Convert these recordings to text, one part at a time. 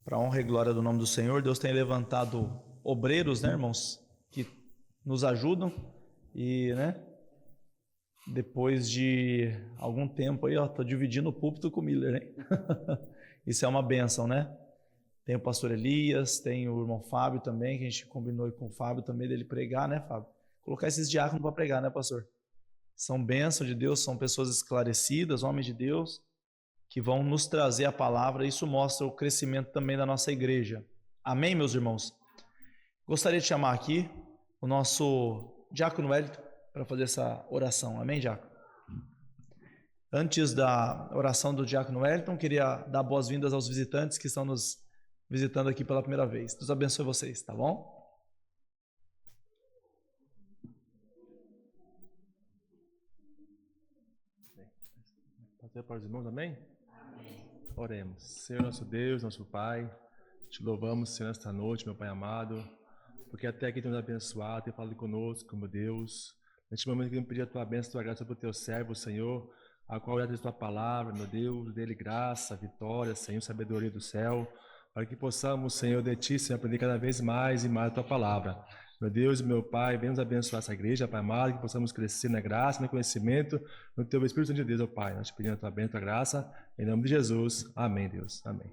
Para a honra e glória do nome do Senhor, Deus tem levantado obreiros, né, irmãos, que nos ajudam e, né, depois de algum tempo aí, ó, tô dividindo o púlpito com o Miller, hein? Isso é uma bênção, né? Tem o pastor Elias, tem o irmão Fábio também, que a gente combinou com o Fábio também dele pregar, né, Fábio? Colocar esses diáconos para pregar, né, pastor? São bênçãos de Deus, são pessoas esclarecidas, homens de Deus, que vão nos trazer a palavra. Isso mostra o crescimento também da nossa igreja. Amém, meus irmãos? Gostaria de chamar aqui o nosso diácono Wellington para fazer essa oração. Amém, diácono? Antes da oração do diácono Wellington, queria dar boas-vindas aos visitantes que estão nos visitando aqui pela primeira vez. Deus abençoe vocês, tá bom? Pode ser para os irmãos, amém? Oremos. Senhor nosso Deus, nosso Pai, te louvamos, Senhor, nesta noite, meu Pai amado, porque até aqui tem nos abençoado, tem falado conosco, meu Deus. Neste momento queremos pedir a tua bênção, a tua graça sobre o teu servo, Senhor, a qual é a tua palavra, meu Deus, dele graça, vitória, Senhor, sabedoria do céu, para que possamos, Senhor, de ti, Senhor, aprender cada vez mais e mais a tua palavra. Meu Deus e meu Pai, venha nos abençoar essa igreja, Pai amado, que possamos crescer na graça, no conhecimento, no Teu Espírito Santo de Deus, ó Pai. Nós te pedimos a Tua bênção, a Tua graça, em nome de Jesus. Amém, Deus. Amém.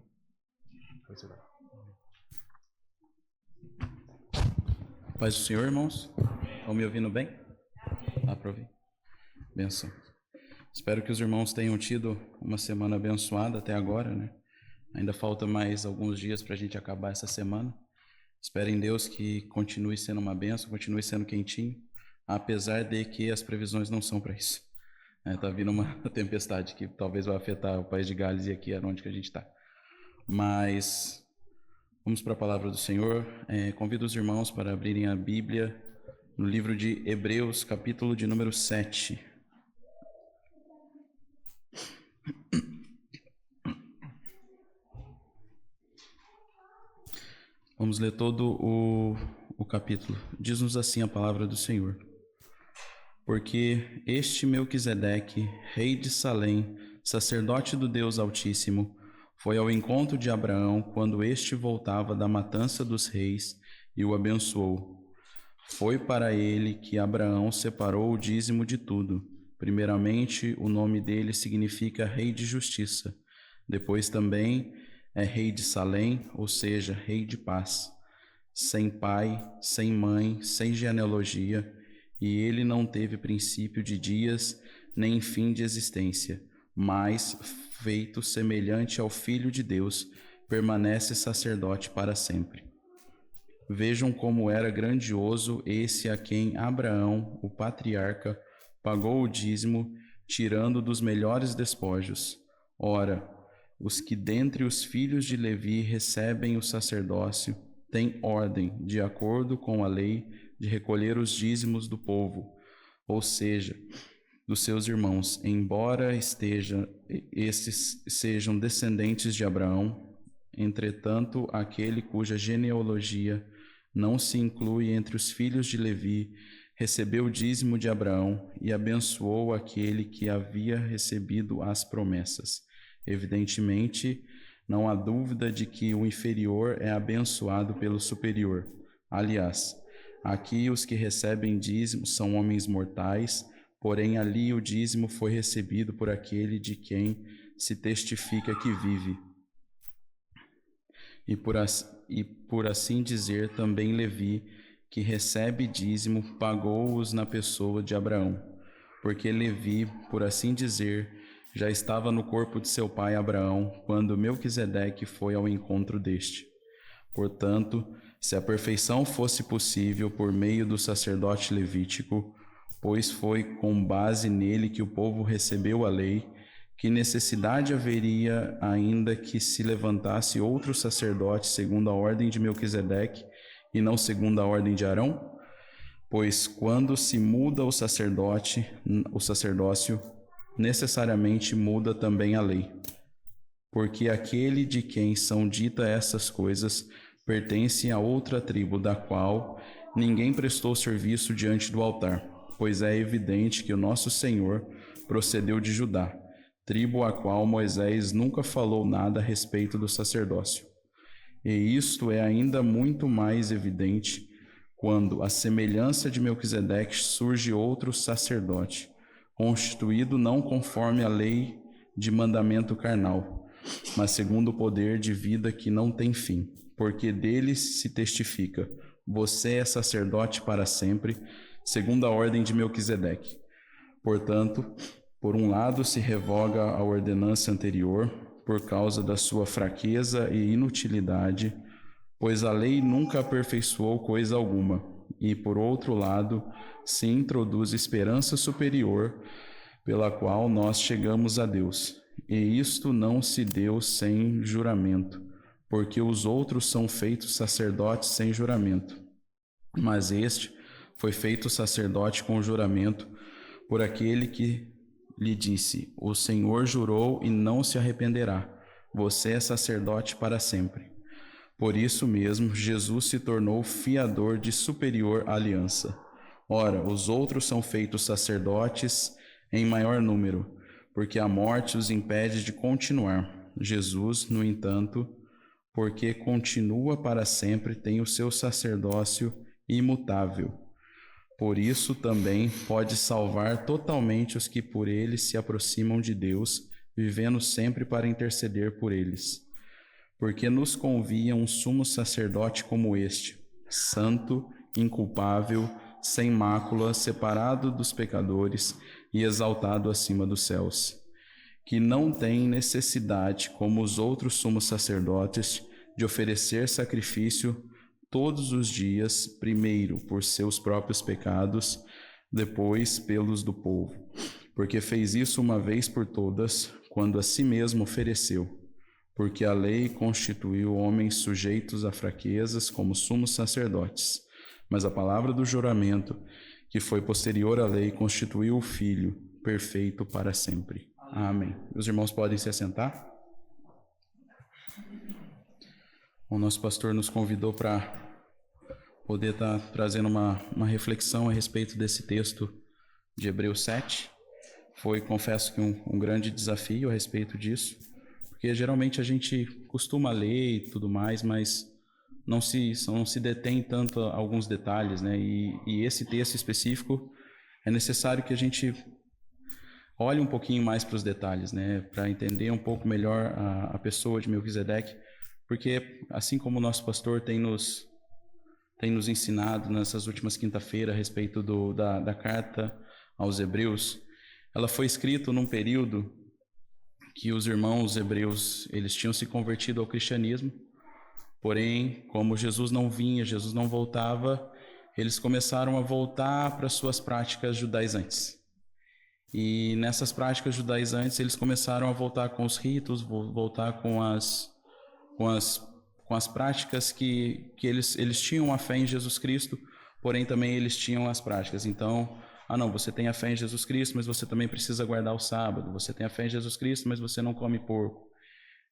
Paz do Senhor, irmãos. Estão me ouvindo bem? Dá para ouvir? Benção. Espero que os irmãos tenham tido uma semana abençoada até agora, né? Ainda falta mais alguns dias para a gente acabar essa semana. Espero em Deus que continue sendo uma bênção, continue sendo quentinho, apesar de que as previsões não são para isso. Tá vindo uma tempestade que talvez vai afetar o país de Gales e aqui é onde que a gente está. Mas vamos para a palavra do Senhor. Convido os irmãos para abrirem a Bíblia no livro de Hebreus, capítulo de número 7. Vamos ler todo o capítulo. Diz-nos assim a palavra do Senhor. Porque este Melquisedeque, rei de Salém, sacerdote do Deus Altíssimo, foi ao encontro de Abraão quando este voltava da matança dos reis e o abençoou. Foi para ele que Abraão separou o dízimo de tudo. Primeiramente, o nome dele significa rei de justiça. Depois também é rei de Salém, ou seja, rei de paz. Sem pai, sem mãe, sem genealogia, e ele não teve princípio de dias, nem fim de existência, mas, feito semelhante ao Filho de Deus, permanece sacerdote para sempre. Vejam como era grandioso esse a quem Abraão, o patriarca, pagou o dízimo, tirando dos melhores despojos. Ora, os que dentre os filhos de Levi recebem o sacerdócio têm ordem, de acordo com a lei, de recolher os dízimos do povo, ou seja, dos seus irmãos, embora estes sejam descendentes de Abraão. Entretanto, aquele cuja genealogia não se inclui entre os filhos de Levi recebeu o dízimo de Abraão e abençoou aquele que havia recebido as promessas. Evidentemente, não há dúvida de que o inferior é abençoado pelo superior. Aliás, aqui os que recebem dízimo são homens mortais, porém ali o dízimo foi recebido por aquele de quem se testifica que vive. E por assim dizer, também Levi, que recebe dízimo, pagou-os na pessoa de Abraão, porque Levi, por assim dizer, já estava no corpo de seu pai Abraão, quando Melquisedeque foi ao encontro deste. Portanto, se a perfeição fosse possível por meio do sacerdote levítico, pois foi com base nele que o povo recebeu a lei, que necessidade haveria ainda que se levantasse outro sacerdote segundo a ordem de Melquisedeque e não segundo a ordem de Arão? Pois quando se muda o sacerdócio, necessariamente muda também a lei. Porque aquele de quem são ditas essas coisas pertence a outra tribo, da qual ninguém prestou serviço diante do altar, pois é evidente que o nosso Senhor procedeu de Judá, tribo a qual Moisés nunca falou nada a respeito do sacerdócio. E isto é ainda muito mais evidente quando, à semelhança de Melquisedeque, surge outro sacerdote, constituído não conforme a lei de mandamento carnal, mas segundo o poder de vida que não tem fim, porque dele se testifica: você é sacerdote para sempre, segundo a ordem de Melquisedeque. Portanto, por um lado se revoga a ordenança anterior, por causa da sua fraqueza e inutilidade, pois a lei nunca aperfeiçoou coisa alguma, e por outro lado se introduz esperança superior, pela qual nós chegamos a Deus. E isto não se deu sem juramento, porque os outros são feitos sacerdotes sem juramento, mas este foi feito sacerdote com juramento por aquele que lhe disse: o Senhor jurou e não se arrependerá, você é sacerdote para sempre. Por isso mesmo, Jesus se tornou fiador de superior aliança. Ora, os outros são feitos sacerdotes em maior número, porque a morte os impede de continuar. Jesus, no entanto, porque continua para sempre, tem o seu sacerdócio imutável. Por isso também pode salvar totalmente os que por ele se aproximam de Deus, vivendo sempre para interceder por eles. Porque nos convia um sumo sacerdote como este, santo, inculpável, sem mácula, separado dos pecadores e exaltado acima dos céus, que não tem necessidade, como os outros sumos sacerdotes, de oferecer sacrifício todos os dias, primeiro por seus próprios pecados, depois pelos do povo, porque fez isso uma vez por todas, quando a si mesmo ofereceu, porque a lei constituiu homens sujeitos a fraquezas como sumos sacerdotes, mas a palavra do juramento, que foi posterior à lei, constituiu o Filho, perfeito para sempre. Amém. Os irmãos podem se assentar? O nosso pastor nos convidou para poder estar trazendo uma reflexão a respeito desse texto de Hebreus 7. Foi, confesso que um grande desafio a respeito disso, porque geralmente a gente costuma ler e tudo mais, mas não se detém tanto a alguns detalhes, né? E esse texto específico é necessário que a gente olhe um pouquinho mais para os detalhes, né? Para entender um pouco melhor a pessoa de Melquisedeque, porque assim como o nosso pastor tem nos ensinado nessas últimas quinta-feiras a respeito da carta aos Hebreus, ela foi escrita num período que os irmãos hebreus eles tinham se convertido ao cristianismo, porém, como Jesus não vinha, Jesus não voltava, eles começaram a voltar para suas práticas judaizantes. E nessas práticas judaizantes eles começaram a voltar com os ritos, voltar com as práticas que eles tinham a fé em Jesus Cristo, porém também eles tinham as práticas. Então, não, você tem a fé em Jesus Cristo, mas você também precisa guardar o sábado. Você tem a fé em Jesus Cristo, mas você não come porco.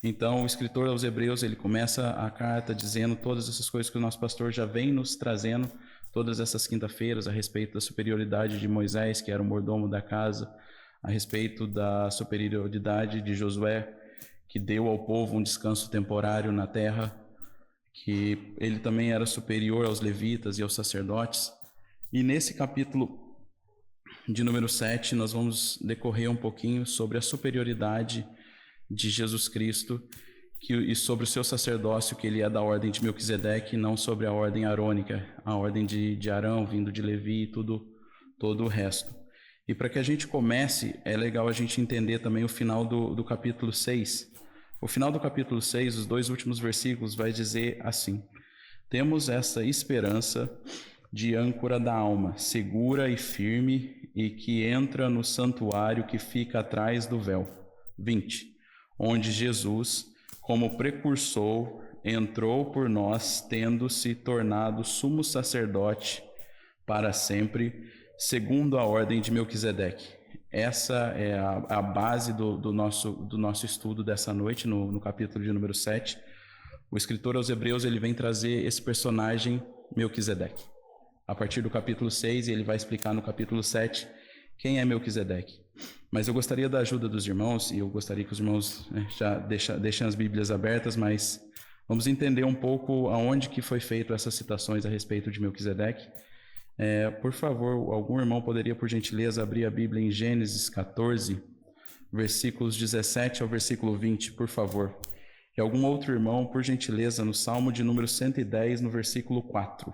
Então, o escritor aos Hebreus, ele começa a carta dizendo todas essas coisas que o nosso pastor já vem nos trazendo todas essas quinta-feiras a respeito da superioridade de Moisés, que era o mordomo da casa, a respeito da superioridade de Josué, que deu ao povo um descanso temporário na terra, que ele também era superior aos levitas e aos sacerdotes. E nesse capítulo de número 7, nós vamos decorrer um pouquinho sobre a superioridade de Jesus Cristo e sobre o seu sacerdócio, que ele é da ordem de Melquisedeque, e não sobre a ordem arônica, a ordem de Arão, vindo de Levi e todo o resto. E para que a gente comece, é legal a gente entender também o final do capítulo 6. O final do capítulo 6, os 2 últimos versículos, vai dizer assim: temos essa esperança de âncora da alma, segura e firme, e que entra no santuário que fica atrás do véu. 20. Onde Jesus, como precursor, entrou por nós, tendo se tornado sumo sacerdote para sempre, segundo a ordem de Melquisedeque. Essa é a base do nosso estudo dessa noite, no capítulo de número 7. O escritor aos Hebreus ele vem trazer esse personagem Melquisedeque. A partir do capítulo 6, ele vai explicar no capítulo 7 quem é Melquisedeque. Mas eu gostaria da ajuda dos irmãos, e eu gostaria que os irmãos já deixem as Bíblias abertas, mas Vamos entender um pouco aonde que foi feito essas citações a respeito de Melquisedeque. Por favor, algum irmão poderia, por gentileza, abrir a Bíblia em Gênesis 14, versículos 17 ao versículo 20, por favor. E algum outro irmão, por gentileza, no Salmo de número 110, no versículo 4.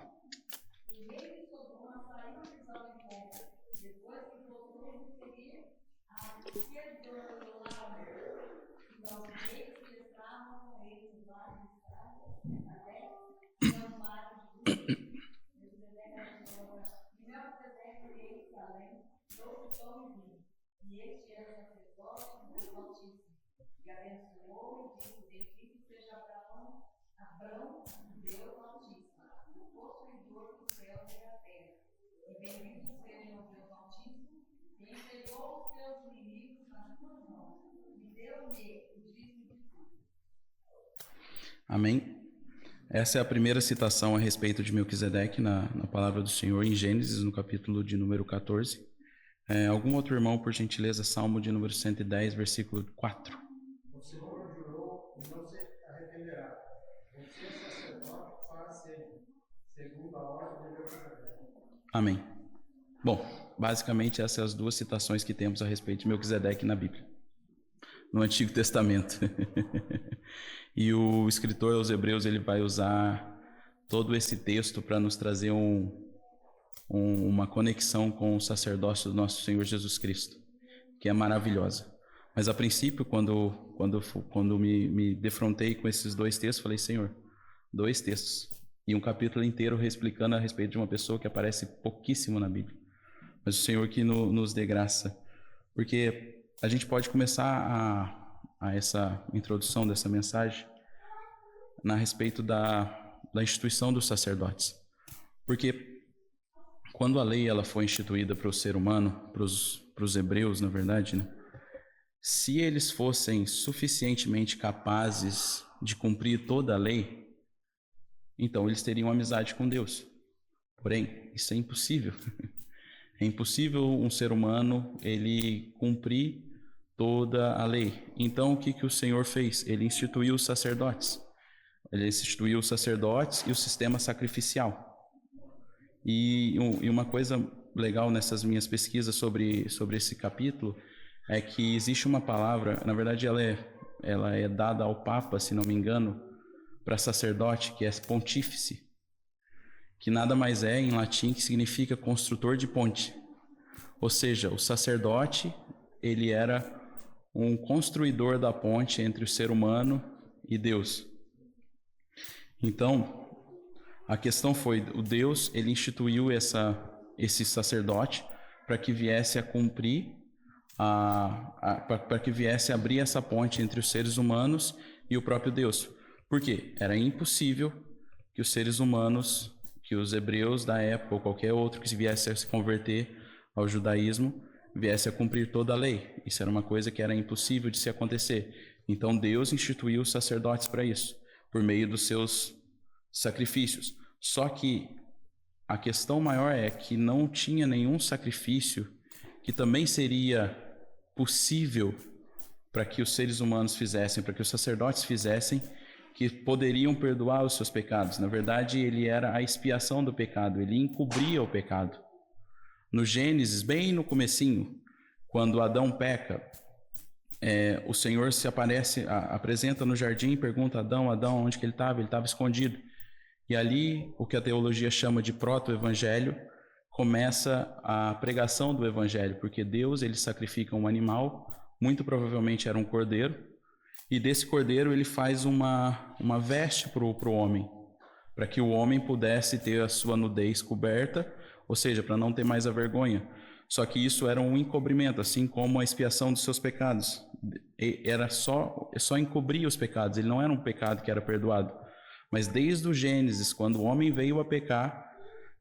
Amém? Essa é a primeira citação a respeito de Melquisedeque na palavra do Senhor em Gênesis, no capítulo de número 14. Algum outro irmão, por gentileza, Salmo de número 110, versículo 4. O Senhor jurou e não se arrependerá. Você é sacerdote para sempre, segundo a ordem de Melquisedeque. Amém. Bom, basicamente essas são as duas citações que temos a respeito de Melquisedeque na Bíblia, no Antigo Testamento. E o escritor aos Hebreus, ele vai usar todo esse texto para nos trazer uma conexão com o sacerdócio do nosso Senhor Jesus Cristo, que é maravilhosa. Mas a princípio, quando me defrontei com esses dois textos, falei, Senhor, 2 textos e um capítulo inteiro explicando a respeito de uma pessoa que aparece pouquíssimo na Bíblia. Mas o Senhor que nos dê graça, porque a gente pode começar a essa introdução dessa mensagem a respeito da instituição dos sacerdotes. Porque quando a lei ela foi instituída para o ser humano, para os hebreus, na verdade, né? Se eles fossem suficientemente capazes de cumprir toda a lei, então eles teriam amizade com Deus. Porém, isso é impossível. É impossível um ser humano ele cumprir toda a lei. Então, o que o Senhor fez? Ele instituiu os sacerdotes. Ele instituiu os sacerdotes e o sistema sacrificial. E uma coisa legal nessas minhas pesquisas sobre esse capítulo é que existe uma palavra, na verdade ela é dada ao Papa, se não me engano, para sacerdote, que é pontífice, que nada mais é em latim que significa construtor de ponte. Ou seja, o sacerdote, ele era um construidor da ponte entre o ser humano e Deus. Então, a questão foi, o Deus, ele instituiu esse sacerdote para que viesse a cumprir, para que viesse a abrir essa ponte entre os seres humanos e o próprio Deus. Por quê? Era impossível que os seres humanos, que os hebreus da época, ou qualquer outro que viesse a se converter ao judaísmo, viesse a cumprir toda a lei. Isso era uma coisa que era impossível de se acontecer. Então Deus instituiu os sacerdotes para isso, por meio dos seus sacrifícios. Só que a questão maior é que não tinha nenhum sacrifício que também seria possível para que os seres humanos fizessem, para que os sacerdotes fizessem, que poderiam perdoar os seus pecados. Na verdade, ele era a expiação do pecado, ele encobria o pecado. No Gênesis, bem no comecinho, quando Adão peca, o Senhor se apresenta no jardim e pergunta a Adão, onde que ele estava? Ele estava escondido. E ali, o que a teologia chama de proto-evangelho, começa a pregação do evangelho, porque Deus, ele sacrifica um animal, muito provavelmente era um cordeiro, e desse cordeiro ele faz uma veste para o homem, para que o homem pudesse ter a sua nudez coberta, ou seja, para não ter mais a vergonha. Só que isso era um encobrimento, assim como a expiação dos seus pecados. Era só encobrir os pecados, ele não era um pecado que era perdoado. Mas desde o Gênesis, quando o homem veio a pecar,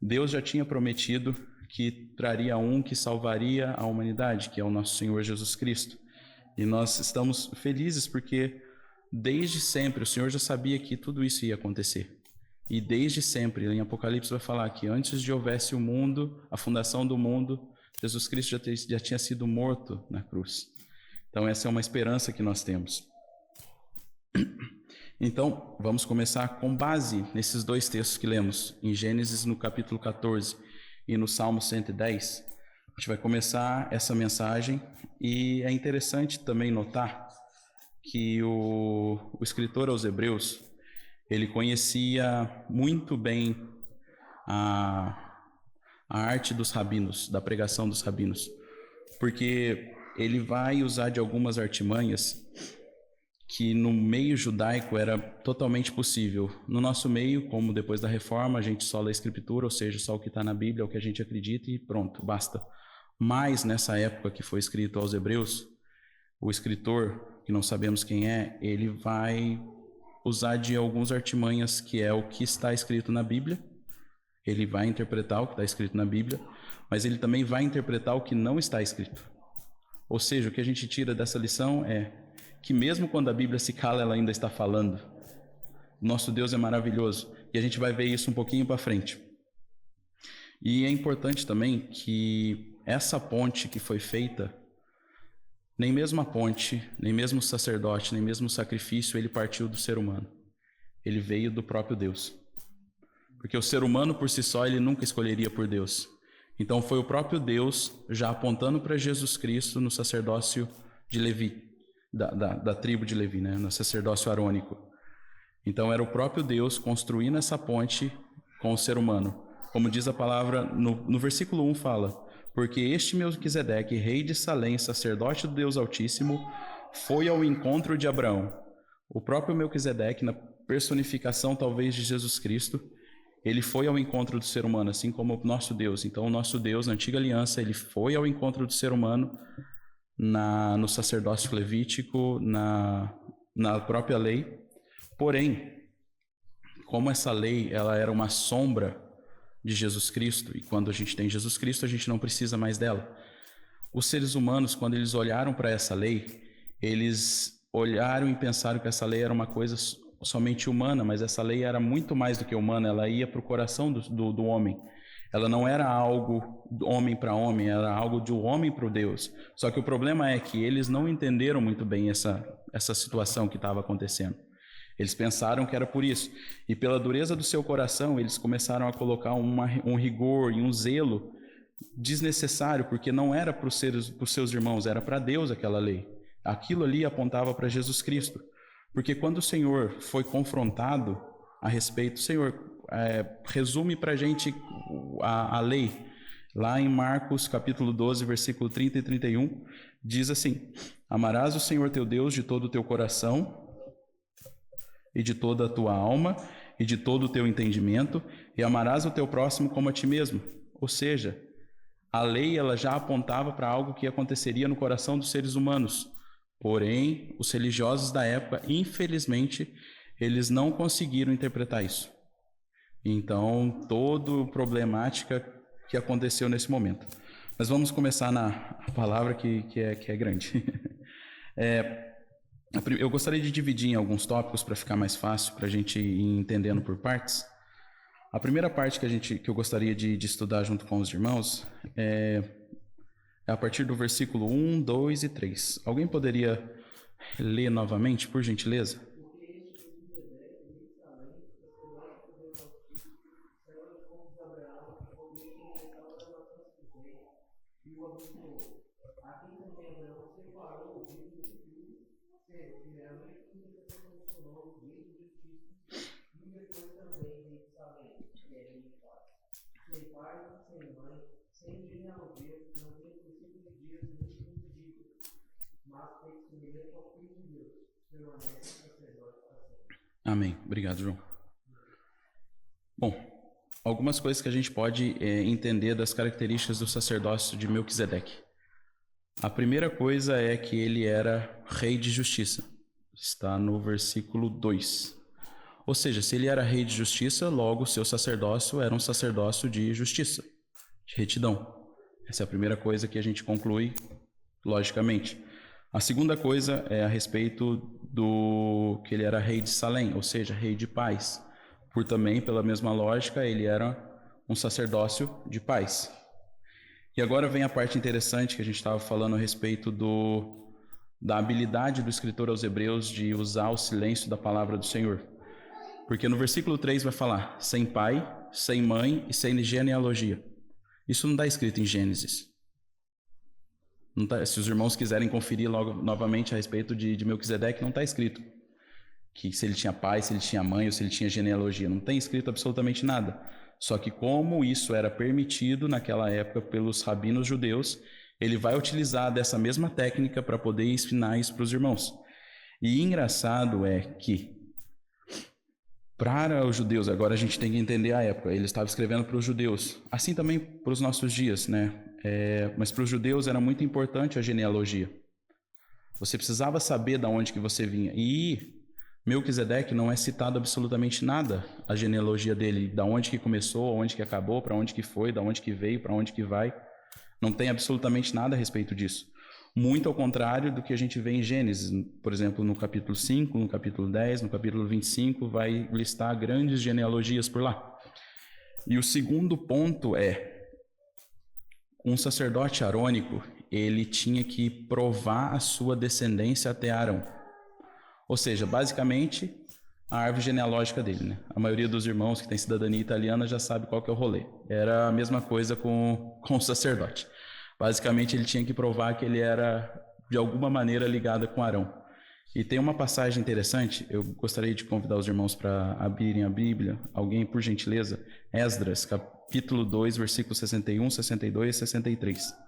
Deus já tinha prometido que traria um que salvaria a humanidade, que é o nosso Senhor Jesus Cristo. E nós estamos felizes porque desde sempre o Senhor já sabia que tudo isso ia acontecer. E desde sempre, em Apocalipse vai falar que antes de houvesse o mundo, a fundação do mundo, Jesus Cristo já tinha sido morto na cruz. Então essa é uma esperança que nós temos. Então, vamos começar com base nesses dois textos que lemos, em Gênesis no capítulo 14 e no Salmo 110. A gente vai começar essa mensagem e é interessante também notar que o escritor aos Hebreus, ele conhecia muito bem a arte dos rabinos, da pregação dos rabinos, porque ele vai usar de algumas artimanhas que no meio judaico era totalmente possível. No nosso meio, como depois da reforma, a gente só lê a escritura, ou seja, só o que está na Bíblia, é o que a gente acredita e pronto, basta. Mas nessa época que foi escrito aos Hebreus, o escritor, que não sabemos quem é, ele vai usar de algumas artimanhas que é o que está escrito na Bíblia. Ele vai interpretar o que está escrito na Bíblia, mas ele também vai interpretar o que não está escrito. Ou seja, o que a gente tira dessa lição é que mesmo quando a Bíblia se cala, ela ainda está falando. Nosso Deus é maravilhoso. E a gente vai ver isso um pouquinho para frente. E é importante também que essa ponte que foi feita, nem mesmo a ponte, nem mesmo o sacerdote, nem mesmo o sacrifício, ele partiu do ser humano. Ele veio do próprio Deus. Porque o ser humano por si só, ele nunca escolheria por Deus. Então foi o próprio Deus já apontando para Jesus Cristo no sacerdócio de Levi, da tribo de Levi, né? No sacerdócio arônico. Então era o próprio Deus construindo essa ponte com o ser humano. Como diz a palavra, no versículo 1 fala: porque este Melquisedeque, rei de Salém, sacerdote do Deus Altíssimo, foi ao encontro de Abraão. O próprio Melquisedeque, na personificação talvez de Jesus Cristo, ele foi ao encontro do ser humano, assim como o nosso Deus. Então o nosso Deus, na antiga aliança, ele foi ao encontro do ser humano no sacerdócio levítico, na própria lei. Porém, como essa lei ela era uma sombra de Jesus Cristo, e quando a gente tem Jesus Cristo, a gente não precisa mais dela. Os seres humanos, quando eles olharam para essa lei, eles olharam e pensaram que essa lei era uma coisa somente humana, mas essa lei era muito mais do que humana, ela ia para o coração do homem. Ela não era algo do homem para homem, era algo de um homem para o Deus. Só que o problema é que eles não entenderam muito bem essa situação que estava acontecendo. Eles pensaram que era por isso. E pela dureza do seu coração, eles começaram a colocar um rigor e um zelo desnecessário, porque não era para os seus irmãos, era para Deus aquela lei. Aquilo ali apontava para Jesus Cristo. Porque quando o Senhor foi confrontado a respeito, Senhor, resume para a gente a lei. Lá em Marcos capítulo 12, versículo 30 e 31, diz assim: amarás o Senhor teu Deus de todo o teu coração e de toda a tua alma e de todo o teu entendimento, e amarás o teu próximo como a ti mesmo. Ou seja, a lei ela já apontava para algo que aconteceria no coração dos seres humanos. Porém, os religiosos da época, infelizmente, eles não conseguiram interpretar isso. Então, toda a problemática que aconteceu nesse momento. Mas vamos começar na palavra que é grande. Eu gostaria de dividir em alguns tópicos para ficar mais fácil, para a gente ir entendendo por partes. A primeira parte que eu gostaria de estudar junto com os irmãos é a partir do versículo 1, 2 e 3. Alguém poderia ler novamente, por gentileza? Amém. Obrigado, João. Bom, algumas coisas que a gente pode entender das características do sacerdócio de Melquisedeque. A primeira coisa é que ele era rei de justiça. Está no versículo 2. Ou seja, se ele era rei de justiça, logo o seu sacerdócio era um sacerdócio de justiça, de retidão. Essa é a primeira coisa que a gente conclui logicamente. A segunda coisa é a respeito do que ele era rei de Salém, ou seja, rei de paz. Por também, pela mesma lógica, ele era um sacerdócio de paz. E agora vem a parte interessante que a gente estava falando a respeito da habilidade do escritor aos Hebreus de usar o silêncio da palavra do Senhor. Porque no versículo 3 vai falar, sem pai, sem mãe e sem genealogia. Isso não está escrito em Gênesis. Não tá, se os irmãos quiserem conferir logo novamente a respeito de Melquisedeque, não está escrito que se ele tinha pai, se ele tinha mãe ou se ele tinha genealogia. Não tem escrito absolutamente nada. Só que como isso era permitido naquela época pelos rabinos judeus, ele vai utilizar dessa mesma técnica para poder ensinar isso para os irmãos. E engraçado é que, para os judeus, agora a gente tem que entender a época, ele estava escrevendo para os judeus, assim também para os nossos dias, né? Mas para os judeus era muito importante a genealogia. Você precisava saber de onde que você vinha. E Melquisedeque não é citado absolutamente nada, a genealogia dele, da onde que começou, onde que acabou, para onde que foi, da onde que veio, para onde que vai. Não tem absolutamente nada a respeito disso. Muito ao contrário do que a gente vê em Gênesis. Por exemplo, no capítulo 5, no capítulo 10, no capítulo 25, vai listar grandes genealogias por lá. E o segundo ponto é, um sacerdote arônico, ele tinha que provar a sua descendência até Arão. Ou seja, basicamente, a árvore genealógica dele, né? A maioria dos irmãos que tem cidadania italiana já sabe qual que é o rolê. Era a mesma coisa com o sacerdote. Basicamente, ele tinha que provar que ele era, de alguma maneira, ligado com Arão. E tem uma passagem interessante, eu gostaria de convidar os irmãos para abrirem a Bíblia. Alguém, por gentileza, Esdras, capítulo 2, versículos 61, 62 e 63.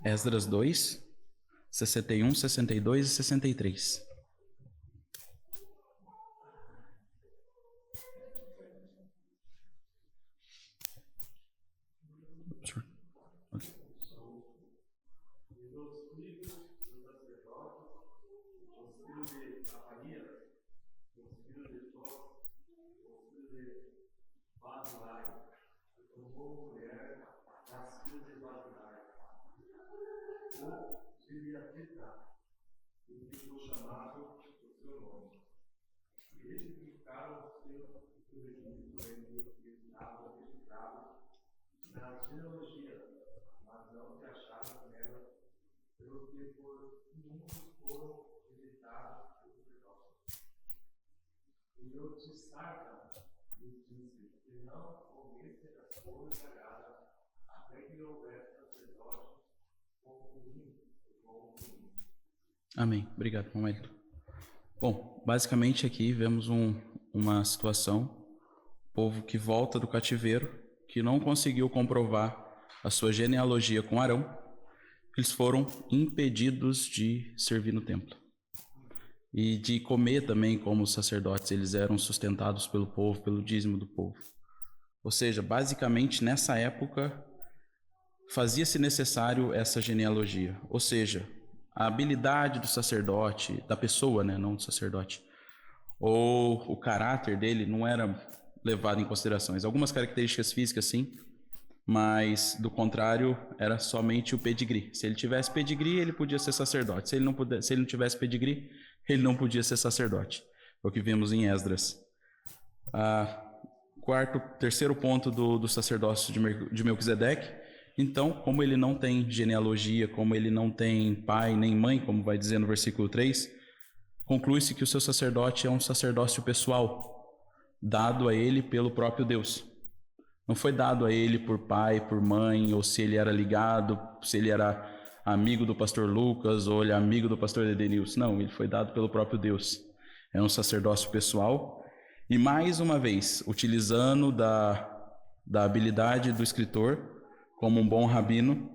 Esdras 2, 61, 62 e 63. Amém. Obrigado, Mamelito. Bom, basicamente aqui vemos uma situação, povo que volta do cativeiro, que não conseguiu comprovar a sua genealogia com Arão, eles foram impedidos de servir no templo. E de comer também como os sacerdotes, eles eram sustentados pelo povo, pelo dízimo do povo. Ou seja, basicamente nessa época fazia-se necessário essa genealogia, ou seja, a habilidade do sacerdote, da pessoa, né, não do sacerdote, ou o caráter dele não era levado em considerações. Algumas características físicas sim, mas do contrário era somente o pedigree. Se ele tivesse pedigree, ele podia ser sacerdote. Se ele não tivesse pedigree, ele não podia ser sacerdote. É o que vemos em Esdras. Terceiro ponto do sacerdócio de Melquisedeque. Então, como ele não tem genealogia, como ele não tem pai nem mãe, como vai dizer no versículo 3, conclui-se que o seu sacerdote é um sacerdócio pessoal, dado a ele pelo próprio Deus. Não foi dado a ele por pai, por mãe, ou se ele era ligado, se ele era amigo do pastor Lucas, ou ele é amigo do pastor Edenilson. Não, ele foi dado pelo próprio Deus. É um sacerdócio pessoal. E mais uma vez, utilizando da habilidade do escritor, como um bom rabino,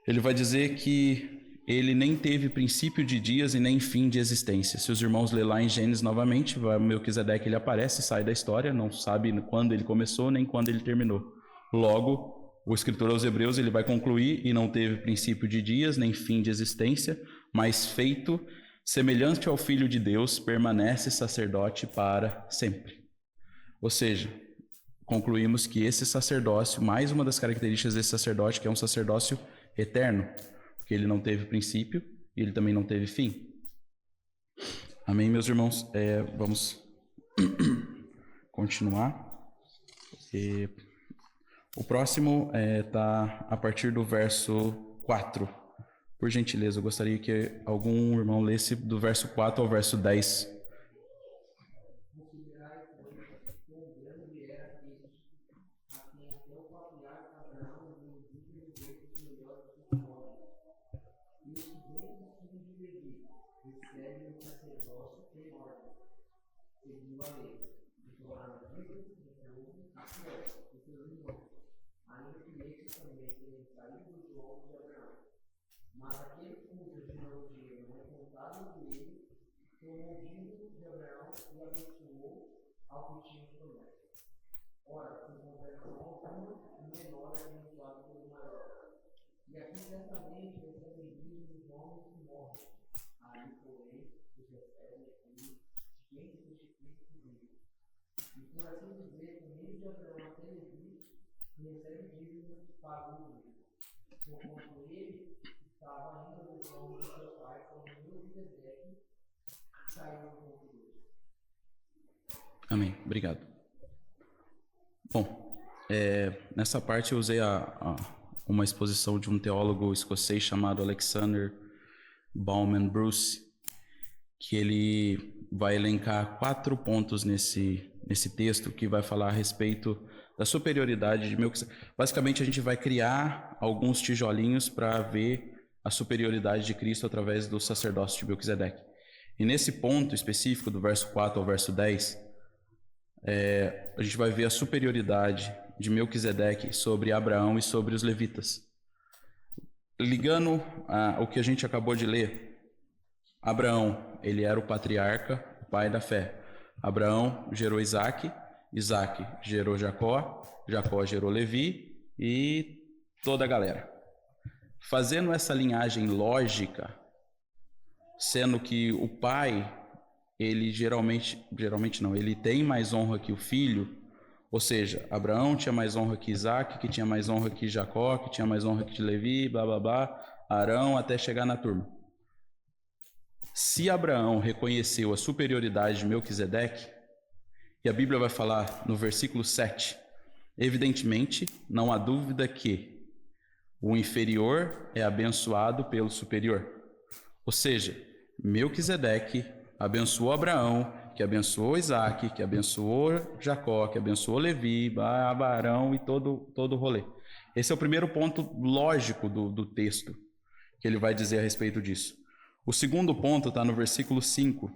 ele vai dizer que ele nem teve princípio de dias e nem fim de existência. Se os irmãos lerem lá em Gênesis novamente, o Melquisedeque ele aparece, sai da história, não sabe quando ele começou nem quando ele terminou. Logo, O escritor aos Hebreus ele vai concluir: e não teve princípio de dias, nem fim de existência, mas feito semelhante ao Filho de Deus, permanece sacerdote para sempre. Ou seja, concluímos que esse sacerdócio, mais uma das características desse sacerdote, que é um sacerdócio eterno, porque ele não teve princípio e ele também não teve fim. Amém, meus irmãos? Vamos continuar. O próximo está a partir do verso 4. Por gentileza, eu gostaria que algum irmão lesse do verso 4 ao verso 10. Amém. Obrigado. Bom, nessa parte eu usei uma exposição de um teólogo escocês chamado Alexander Bauman Bruce, que ele vai elencar 4 pontos nesse texto que vai falar a respeito da superioridade de Melquisedeque. Basicamente, a gente vai criar alguns tijolinhos para ver a superioridade de Cristo através do sacerdócio de Melquisedeque. E nesse ponto específico, do verso 4 ao verso 10, a gente vai ver a superioridade de Melquisedeque sobre Abraão e sobre os levitas. Ligando o que a gente acabou de ler, Abraão, ele era o patriarca, o pai da fé. Abraão gerou Isaac, Isaac gerou Jacó, Jacó gerou Levi e toda a galera. Fazendo essa linhagem lógica, sendo que o pai, ele geralmente não, ele tem mais honra que o filho, ou seja, Abraão tinha mais honra que Isaac, que tinha mais honra que Jacó, que tinha mais honra que Levi, blá blá blá, Arão, até chegar na turma. Se Abraão reconheceu a superioridade de Melquisedeque, e a Bíblia vai falar no versículo 7, evidentemente, não há dúvida que o inferior é abençoado pelo superior. Ou seja, Melquisedeque abençoou Abraão, que abençoou Isaac, que abençoou Jacó, que abençoou Levi, Arão e todo o rolê. Esse é o primeiro ponto lógico do texto, que ele vai dizer a respeito disso. O segundo ponto está no versículo 5,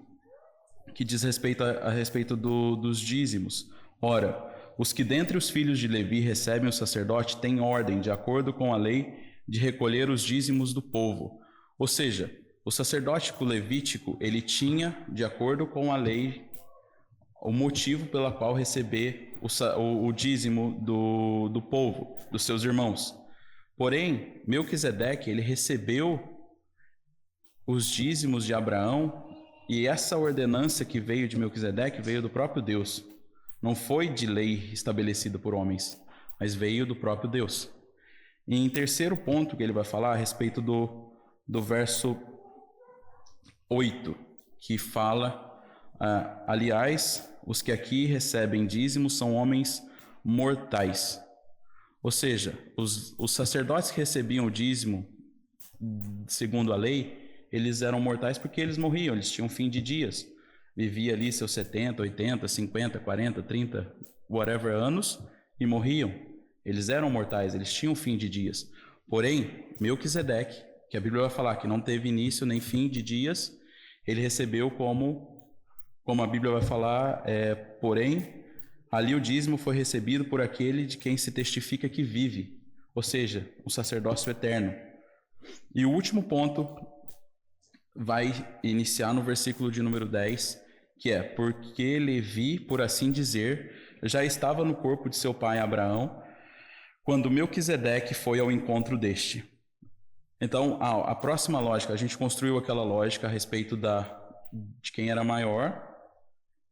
que diz a respeito dos dízimos. Ora, os que dentre os filhos de Levi recebem o sacerdote têm ordem, de acordo com a lei, de recolher os dízimos do povo. Ou seja, o sacerdótico levítico, ele tinha, de acordo com a lei, o motivo pela qual receber o dízimo do povo, dos seus irmãos. Porém, Melquisedeque, ele recebeu os dízimos de Abraão, e essa ordenança que veio de Melquisedeque veio do próprio Deus. Não foi de lei estabelecida por homens, mas veio do próprio Deus. E em terceiro ponto que ele vai falar a respeito do verso 8, que fala, aliás, os que aqui recebem dízimos são homens mortais. Ou seja, os sacerdotes que recebiam o dízimo, segundo a lei, eles eram mortais porque eles morriam, eles tinham fim de dias. Vivia ali seus 70, 80, 50, 40, 30, whatever anos e morriam. Eles eram mortais, eles tinham fim de dias. Porém, Melquisedeque, que a Bíblia vai falar que não teve início nem fim de dias, ele recebeu como a Bíblia vai falar, porém, ali o dízimo foi recebido por aquele de quem se testifica que vive, ou seja, um sacerdócio eterno. E o último ponto vai iniciar no versículo de número 10, que é: porque Levi, por assim dizer, já estava no corpo de seu pai Abraão, quando Melquisedeque foi ao encontro deste. Então, a próxima lógica, a gente construiu aquela lógica a respeito de quem era maior,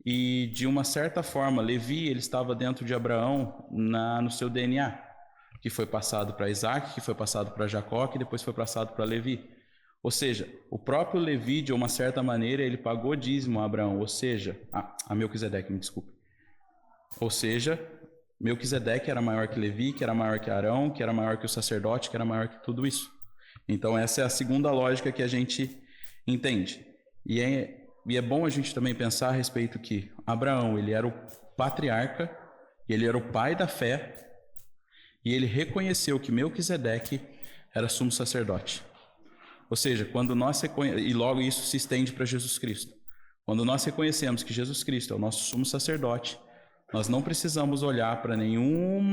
e de uma certa forma, Levi, ele estava dentro de Abraão no seu DNA, que foi passado para Isaac, que foi passado para Jacó, que depois foi passado para Levi. Ou seja, o próprio Levi, de uma certa maneira, ele pagou dízimo a Abraão, ou seja, a Melquisedeque, me desculpe. Ou seja, Melquisedeque era maior que Levi, que era maior que Arão, que era maior que o sacerdote, que era maior que tudo isso. Então essa é a segunda lógica que a gente entende. E é bom a gente também pensar a respeito que Abraão, ele era o patriarca, ele era o pai da fé, e ele reconheceu que Melquisedeque era sumo sacerdote. Ou seja, quando nós e logo isso se estende para Jesus Cristo. Quando nós reconhecemos que Jesus Cristo é o nosso sumo sacerdote, nós não precisamos olhar para nenhum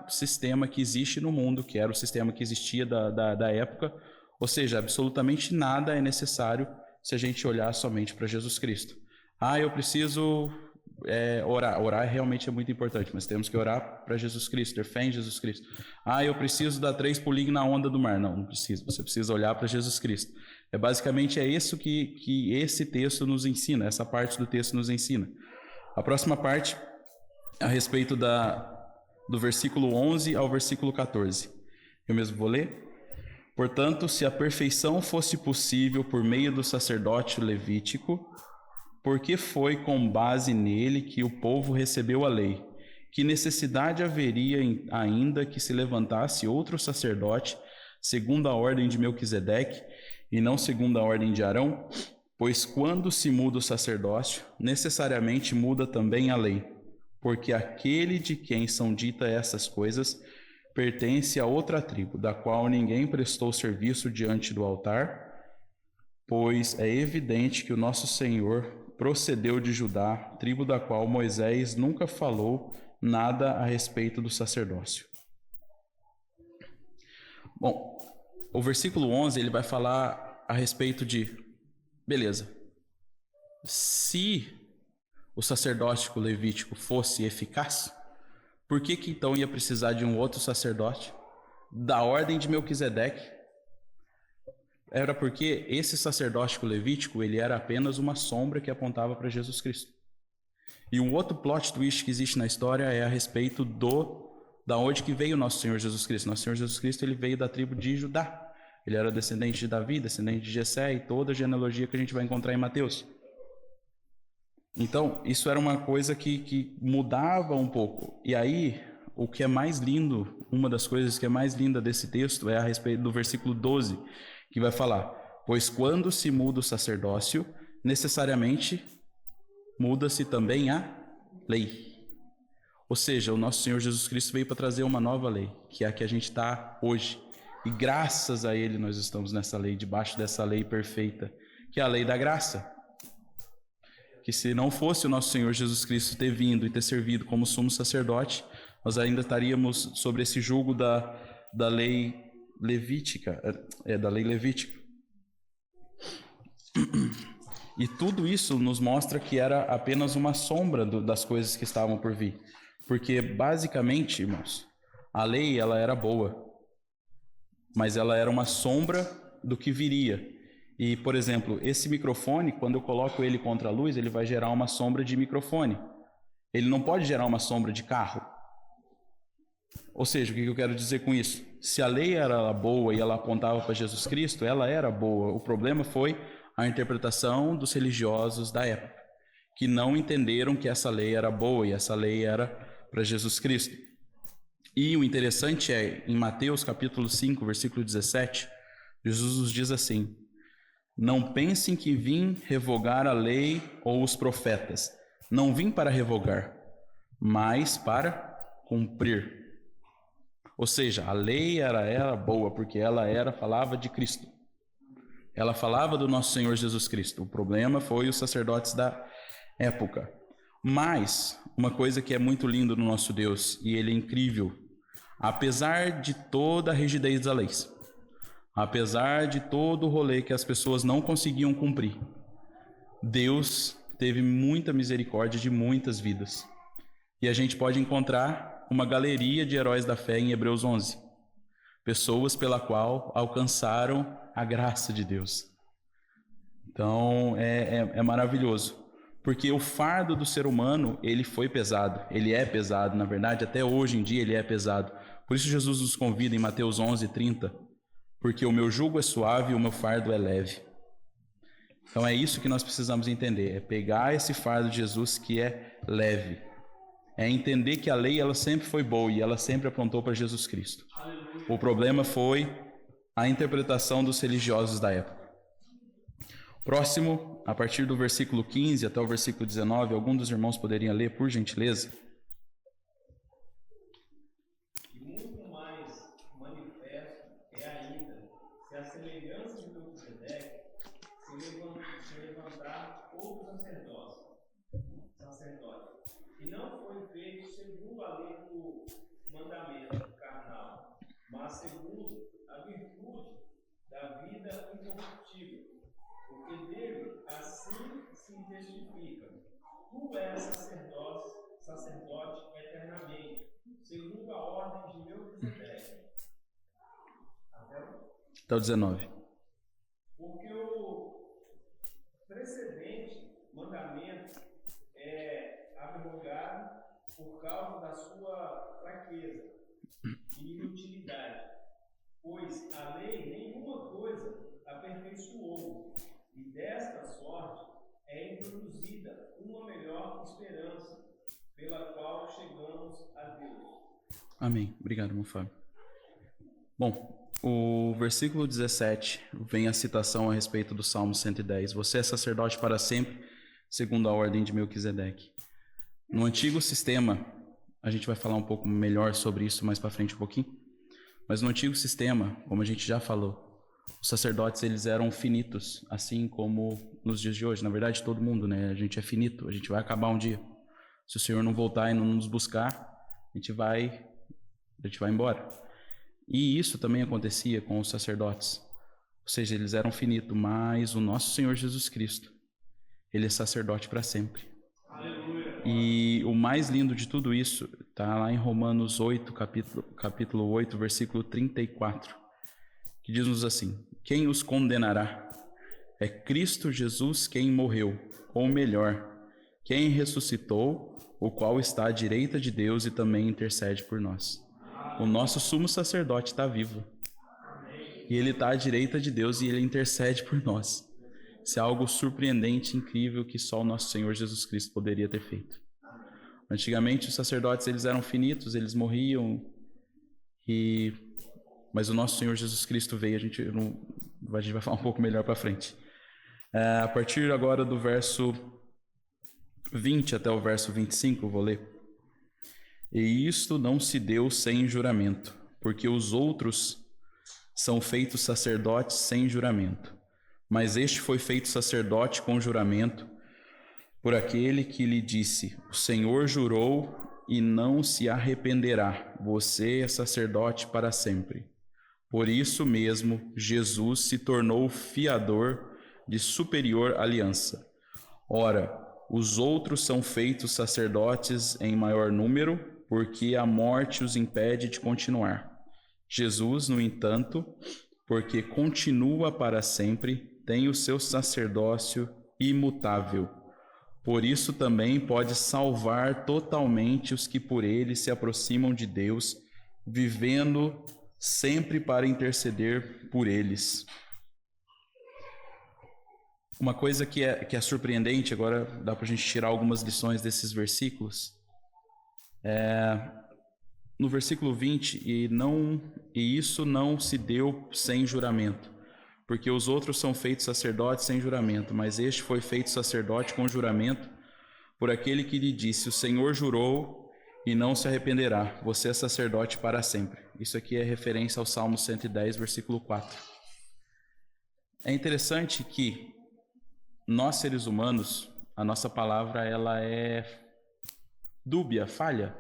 sistema que existe no mundo, que era o sistema que existia da época. Ou seja, absolutamente nada é necessário se a gente olhar somente para Jesus Cristo. Eu preciso orar. Orar realmente é muito importante, mas temos que orar para Jesus Cristo, ter fé em Jesus Cristo. Eu preciso dar 3 pulinhos na onda do mar. Não precisa. Você precisa olhar para Jesus Cristo. Basicamente é isso que esse texto nos ensina, essa parte do texto nos ensina. A próxima parte, a respeito do versículo 11 ao versículo 14. Eu mesmo vou ler. Portanto, se a perfeição fosse possível por meio do sacerdócio levítico, porque foi com base nele que o povo recebeu a lei? Que necessidade haveria ainda que se levantasse outro sacerdote, segundo a ordem de Melquisedeque, e não segundo a ordem de Arão? Pois quando se muda o sacerdócio, necessariamente muda também a lei. Porque aquele de quem são ditas essas coisas pertence a outra tribo, da qual ninguém prestou serviço diante do altar, pois é evidente que o nosso Senhor procedeu de Judá, tribo da qual Moisés nunca falou nada a respeito do sacerdócio. Bom, o versículo 11 ele vai falar a respeito de, beleza, se o sacerdócio levítico fosse eficaz, por que então ia precisar de um outro sacerdote da ordem de Melquisedeque? Era porque esse sacerdócio levítico ele era apenas uma sombra que apontava para Jesus Cristo. E um outro plot twist que existe na história é a respeito da onde que veio o nosso Senhor Jesus Cristo. Nosso Senhor Jesus Cristo ele veio da tribo de Judá. Ele era descendente de Davi, descendente de Jessé e toda a genealogia que a gente vai encontrar em Mateus. Então, isso era uma coisa que mudava um pouco. E aí, o que é mais lindo, uma das coisas que é mais linda desse texto é a respeito do versículo 12, que vai falar: pois quando se muda o sacerdócio, necessariamente muda-se também a lei. Ou seja, o nosso Senhor Jesus Cristo veio para trazer uma nova lei, que é a que a gente está hoje. E graças a Ele nós estamos nessa lei, debaixo dessa lei perfeita, que é a lei da graça. Que se não fosse o nosso Senhor Jesus Cristo ter vindo e ter servido como sumo sacerdote, nós ainda estaríamos sobre esse jugo da lei levítica, da lei levítica. E tudo isso nos mostra que era apenas uma sombra das coisas que estavam por vir. Porque basicamente, irmãos, a lei ela era boa, mas ela era uma sombra do que viria. E, por exemplo, esse microfone, quando eu coloco ele contra a luz, ele vai gerar uma sombra de microfone. Ele não pode gerar uma sombra de carro. Ou seja, o que eu quero dizer com isso? Se a lei era boa e ela apontava para Jesus Cristo, ela era boa. O problema foi a interpretação dos religiosos da época, que não entenderam que essa lei era boa e essa lei era para Jesus Cristo. E o interessante é, em Mateus capítulo 5, versículo 17, Jesus nos diz assim: não pensem que vim revogar a lei ou os profetas. Não vim para revogar, mas para cumprir. Ou seja, a lei era boa, porque ela falava de Cristo. Ela falava do nosso Senhor Jesus Cristo. O problema foi os sacerdotes da época. Mas, uma coisa que é muito linda no nosso Deus, e Ele é incrível, apesar de toda a rigidez da lei, apesar de todo o rolê que as pessoas não conseguiam cumprir, Deus teve muita misericórdia de muitas vidas. E a gente pode encontrar uma galeria de heróis da fé em Hebreus 11. Pessoas pela qual alcançaram a graça de Deus. Então, é maravilhoso. Porque o fardo do ser humano, ele foi pesado. Ele é pesado, na verdade, até hoje em dia ele é pesado. Por isso Jesus nos convida em Mateus 11:30. Porque o meu jugo é suave e o meu fardo é leve. Então é isso que nós precisamos entender. É pegar esse fardo de Jesus que é leve. É entender que a lei ela sempre foi boa e ela sempre apontou para Jesus Cristo. O problema foi a interpretação dos religiosos da época. Próximo, a partir do versículo 15 até o versículo 19, algum dos irmãos poderiam ler, por gentileza? E muito mais manifesto é ainda, se a semelhança de Melquisedeque se levantar outro sacerdote, e não foi feito segundo a lei do mandamento carnal, mas segundo a virtude da vida incorruptível, porque dele assim se testifica: tu és sacerdote eternamente, segundo a ordem de Melquisedeque. Até o 19. Porque o precedente mandamento é abrogado por causa da sua fraqueza e inutilidade, pois a lei nenhuma coisa aperfeiçoou, e desta sorte é introduzida uma melhor esperança, pela qual chegamos a Deus. Amém. Obrigado, irmão Fábio. Bom, o versículo 17 vem a citação a respeito do Salmo 110. Você é sacerdote para sempre, segundo a ordem de Melquisedeque. No antigo sistema, a gente vai falar um pouco melhor sobre isso mais para frente um pouquinho, mas no antigo sistema, como a gente já falou, os sacerdotes eles eram finitos, assim como nos dias de hoje. Na verdade, todo mundo, né? A gente é finito, a gente vai acabar um dia. Se o Senhor não voltar e não nos buscar, a gente vai embora. E isso também acontecia com os sacerdotes. Ou seja, eles eram finitos, mas o nosso Senhor Jesus Cristo, ele é sacerdote para sempre. Aleluia. E o mais lindo de tudo isso está lá em Romanos 8, capítulo 8, versículo 34, que diz-nos assim: quem os condenará? É Cristo Jesus quem morreu, ou melhor, quem ressuscitou, o qual está à direita de Deus e também intercede por nós. O nosso sumo sacerdote está vivo. E ele está à direita de Deus e ele intercede por nós. Isso é algo surpreendente, incrível, que só o nosso Senhor Jesus Cristo poderia ter feito. Antigamente os sacerdotes eles eram finitos, eles morriam, mas o nosso Senhor Jesus Cristo veio. A gente vai falar um pouco melhor para frente. A partir agora do verso 20 até o verso 25, eu vou ler. E isto não se deu sem juramento, porque os outros são feitos sacerdotes sem juramento. Mas este foi feito sacerdote com juramento, por aquele que lhe disse: o Senhor jurou e não se arrependerá, você é sacerdote para sempre. Por isso mesmo, Jesus se tornou fiador de superior aliança. Ora, os outros são feitos sacerdotes em maior número, porque a morte os impede de continuar. Jesus, no entanto, porque continua para sempre, tem o seu sacerdócio imutável. Por isso também pode salvar totalmente os que por ele se aproximam de Deus, vivendo sempre para interceder por eles. Uma coisa que é surpreendente, agora dá para a gente tirar algumas lições desses versículos. No versículo 20, e isso não se deu sem juramento, porque os outros são feitos sacerdotes sem juramento, mas este foi feito sacerdote com juramento, por aquele que lhe disse: o Senhor jurou e não se arrependerá, você é sacerdote para sempre. Isso aqui é referência ao Salmo 110, versículo 4. É interessante que nós, seres humanos, a nossa palavra ela é dúbia, falha.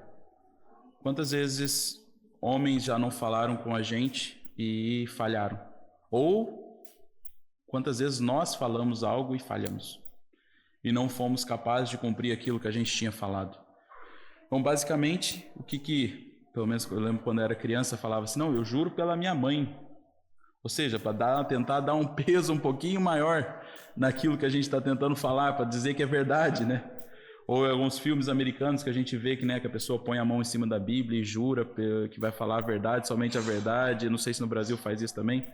Quantas vezes homens já não falaram com a gente e falharam? Ou quantas vezes nós falamos algo e falhamos? E não fomos capazes de cumprir aquilo que a gente tinha falado? Então, basicamente, pelo menos eu lembro quando eu era criança, falava assim, não, eu juro pela minha mãe. Ou seja, para tentar dar um peso um pouquinho maior naquilo que a gente está tentando falar, para dizer que é verdade, né? Ou alguns filmes americanos que a gente vê que, né, que a pessoa põe a mão em cima da Bíblia e jura que vai falar a verdade, somente a verdade. Não sei se no Brasil faz isso também,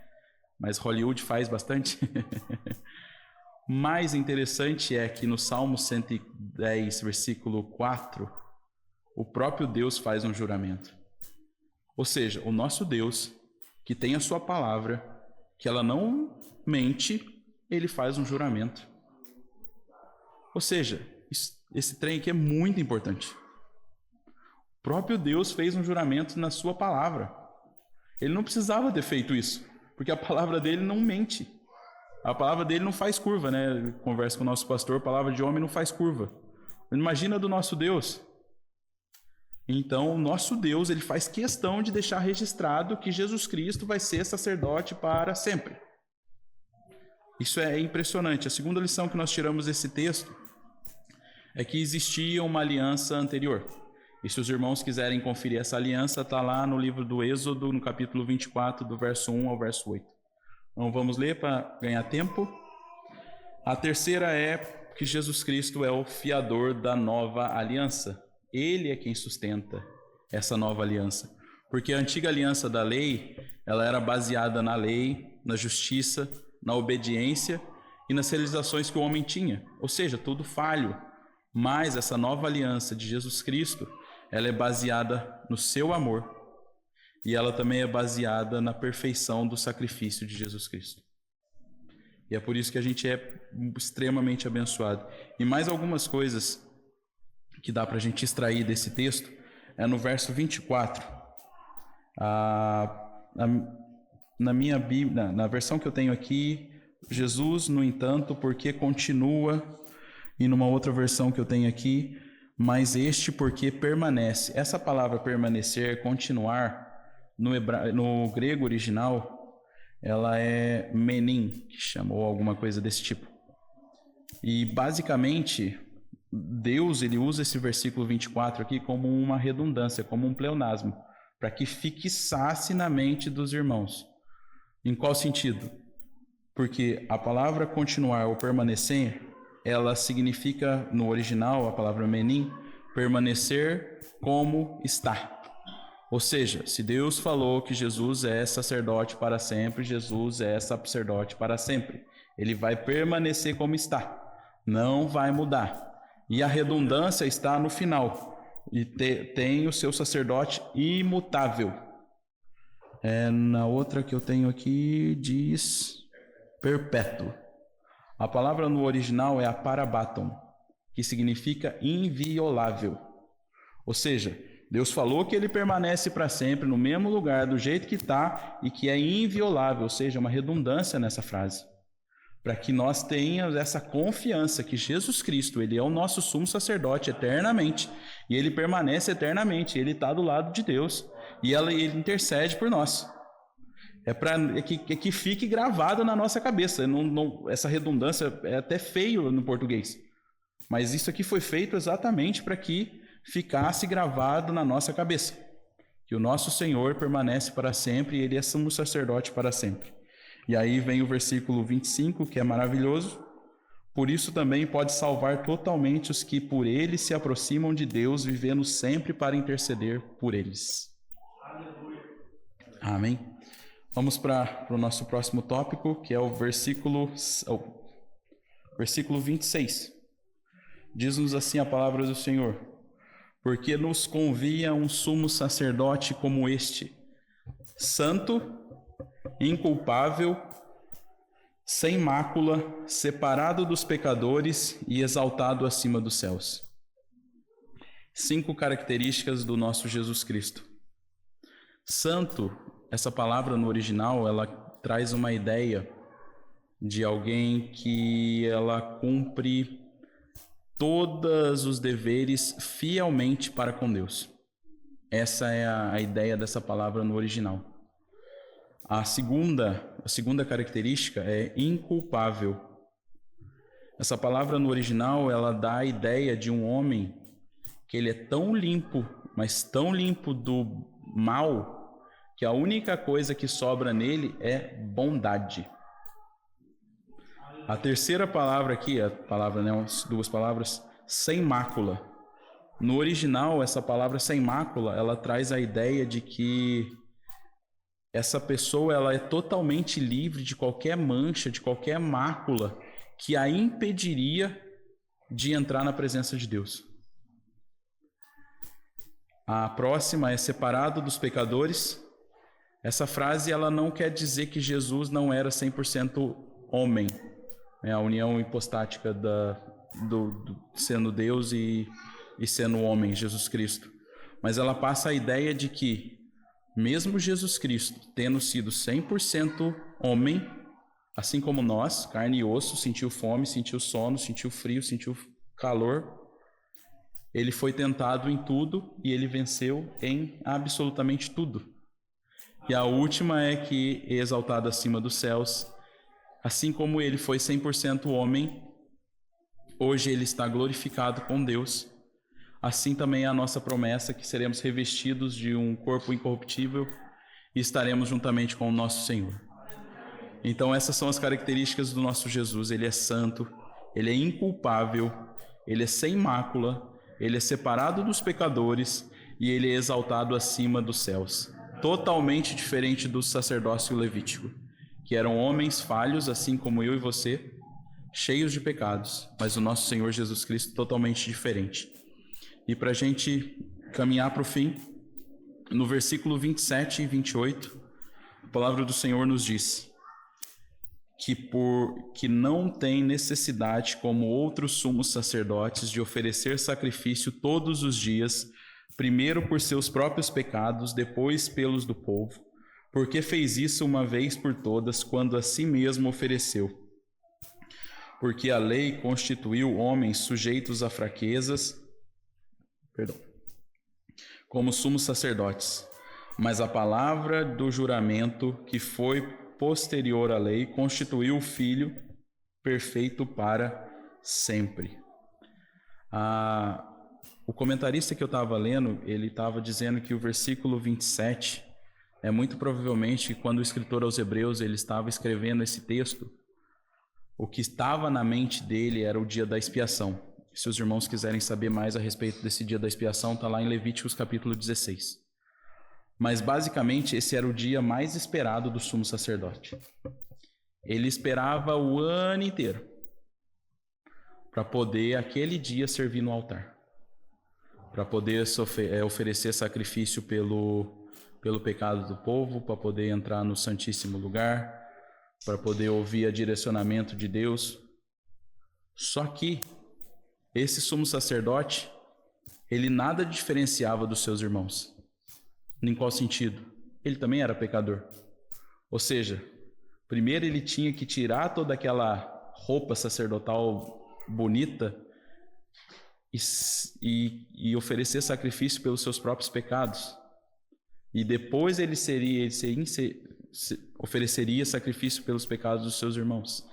mas Hollywood faz bastante. Mais interessante é que no Salmo 110, versículo 4, o próprio Deus faz um juramento. Ou seja, o nosso Deus, que tem a sua palavra, que ela não mente, ele faz um juramento. Ou seja, esse trem aqui é muito importante. O próprio Deus fez um juramento na sua palavra. Ele não precisava ter feito isso, porque a palavra dele não mente. A palavra dele não faz curva, né? Conversa com o nosso pastor, a palavra de homem não faz curva. Imagina do nosso Deus. Então, o nosso Deus, ele faz questão de deixar registrado que Jesus Cristo vai ser sacerdote para sempre. Isso é impressionante. A segunda lição que nós tiramos desse texto é que existia uma aliança anterior. E se os irmãos quiserem conferir essa aliança, está lá no livro do Êxodo, no capítulo 24, do verso 1 ao verso 8. Então vamos ler para ganhar tempo. A terceira é que Jesus Cristo é o fiador da nova aliança. Ele é quem sustenta essa nova aliança. Porque a antiga aliança da lei, ela era baseada na lei, na justiça, na obediência e nas realizações que o homem tinha. Ou seja, tudo falho. Mas essa nova aliança de Jesus Cristo, ela é baseada no seu amor e ela também é baseada na perfeição do sacrifício de Jesus Cristo. E é por isso que a gente é extremamente abençoado. E mais algumas coisas que dá para a gente extrair desse texto é no verso 24. Na minha Bíblia, na versão que eu tenho aqui, Jesus, no entanto, porque continua, e numa outra versão que eu tenho aqui, mas este porque permanece. Essa palavra permanecer, continuar, no grego original, ela é menim, que chamou alguma coisa desse tipo. E basicamente, Deus, ele usa esse versículo 24 aqui como uma redundância, como um pleonasmo, para que fixasse na mente dos irmãos. Em qual sentido? Porque a palavra continuar ou permanecer, ela significa, no original, a palavra menim, permanecer como está. Ou seja, se Deus falou que Jesus é sacerdote para sempre, Jesus é sacerdote para sempre. Ele vai permanecer como está, não vai mudar. E a redundância está no final. E tem o seu sacerdote imutável. Na outra que eu tenho aqui diz perpétuo. A palavra no original é aparabaton, que significa inviolável. Ou seja, Deus falou que ele permanece para sempre no mesmo lugar, do jeito que está, e que é inviolável, ou seja, uma redundância nessa frase. Para que nós tenhamos essa confiança que Jesus Cristo, ele é o nosso sumo sacerdote eternamente, e ele permanece eternamente, ele está do lado de Deus, e ele intercede por nós. É que fique gravado na nossa cabeça. Essa redundância é até feio no português, mas isso aqui foi feito exatamente para que ficasse gravado na nossa cabeça, que o nosso Senhor permanece para sempre e ele é sumo sacerdote para sempre. E aí vem o versículo 25, que é maravilhoso. Por isso também pode salvar totalmente os que por ele se aproximam de Deus, vivendo sempre para interceder por eles. Aleluia. Amém. Vamos para o nosso próximo tópico, que é o versículo 26. Diz-nos assim a palavra do Senhor: porque nos convia um sumo sacerdote como este, santo, inculpável, sem mácula, separado dos pecadores e exaltado acima dos céus. 5 características do nosso Jesus Cristo. Santo, essa palavra no original, ela traz uma ideia de alguém que ela cumpre todos os deveres fielmente para com Deus. Essa é a ideia dessa palavra no original. A segunda característica é inculpável. Essa palavra no original, ela dá a ideia de um homem que ele é tão limpo, mas tão limpo do mal, que a única coisa que sobra nele é bondade. A terceira palavra aqui, a palavra, né, duas palavras, sem mácula. No original, essa palavra sem mácula, ela traz a ideia de que essa pessoa ela é totalmente livre de qualquer mancha, de qualquer mácula que a impediria de entrar na presença de Deus. A próxima é separado dos pecadores. Essa frase ela não quer dizer que Jesus não era 100% homem. É a união hipostática sendo Deus e sendo homem, Jesus Cristo. Mas ela passa a ideia de que, mesmo Jesus Cristo tendo sido 100% homem, assim como nós, carne e osso, sentiu fome, sentiu sono, sentiu frio, sentiu calor, ele foi tentado em tudo e ele venceu em absolutamente tudo. E a última é que, exaltado acima dos céus, assim como ele foi 100% homem, hoje ele está glorificado com Deus. Assim também é a nossa promessa que seremos revestidos de um corpo incorruptível e estaremos juntamente com o nosso Senhor. Então essas são as características do nosso Jesus. Ele é santo, ele é inculpável, ele é sem mácula, ele é separado dos pecadores e ele é exaltado acima dos céus. Totalmente diferente do sacerdócio levítico, que eram homens falhos, assim como eu e você, cheios de pecados, mas o nosso Senhor Jesus Cristo totalmente diferente. E para a gente caminhar para o fim, no versículo 27 e 28, a palavra do Senhor nos diz que não tem necessidade, como outros sumos sacerdotes, de oferecer sacrifício todos os dias, primeiro por seus próprios pecados, depois pelos do povo, porque fez isso uma vez por todas, quando a si mesmo ofereceu. Porque a lei constituiu homens sujeitos a fraquezas, como sumos sacerdotes, mas a palavra do juramento, que foi posterior à lei, constituiu o Filho perfeito para sempre. O comentarista que eu estava lendo, ele estava dizendo que o versículo 27 é muito provavelmente quando o escritor aos Hebreus ele estava escrevendo esse texto, o que estava na mente dele era o dia da expiação. Se os irmãos quiserem saber mais a respeito desse dia da expiação, está lá em Levíticos capítulo 16. Mas basicamente esse era o dia mais esperado do sumo sacerdote. Ele esperava o ano inteiro para poder aquele dia servir no altar, para poder oferecer sacrifício pelo pecado do povo, para poder entrar no Santíssimo Lugar, para poder ouvir o direcionamento de Deus. Só que esse sumo sacerdote, ele nada diferenciava dos seus irmãos. Em qual sentido? Ele também era pecador. Ou seja, primeiro ele tinha que tirar toda aquela roupa sacerdotal bonita e oferecer sacrifício pelos seus próprios pecados. E depois ele ofereceria sacrifício pelos pecados dos seus irmãos.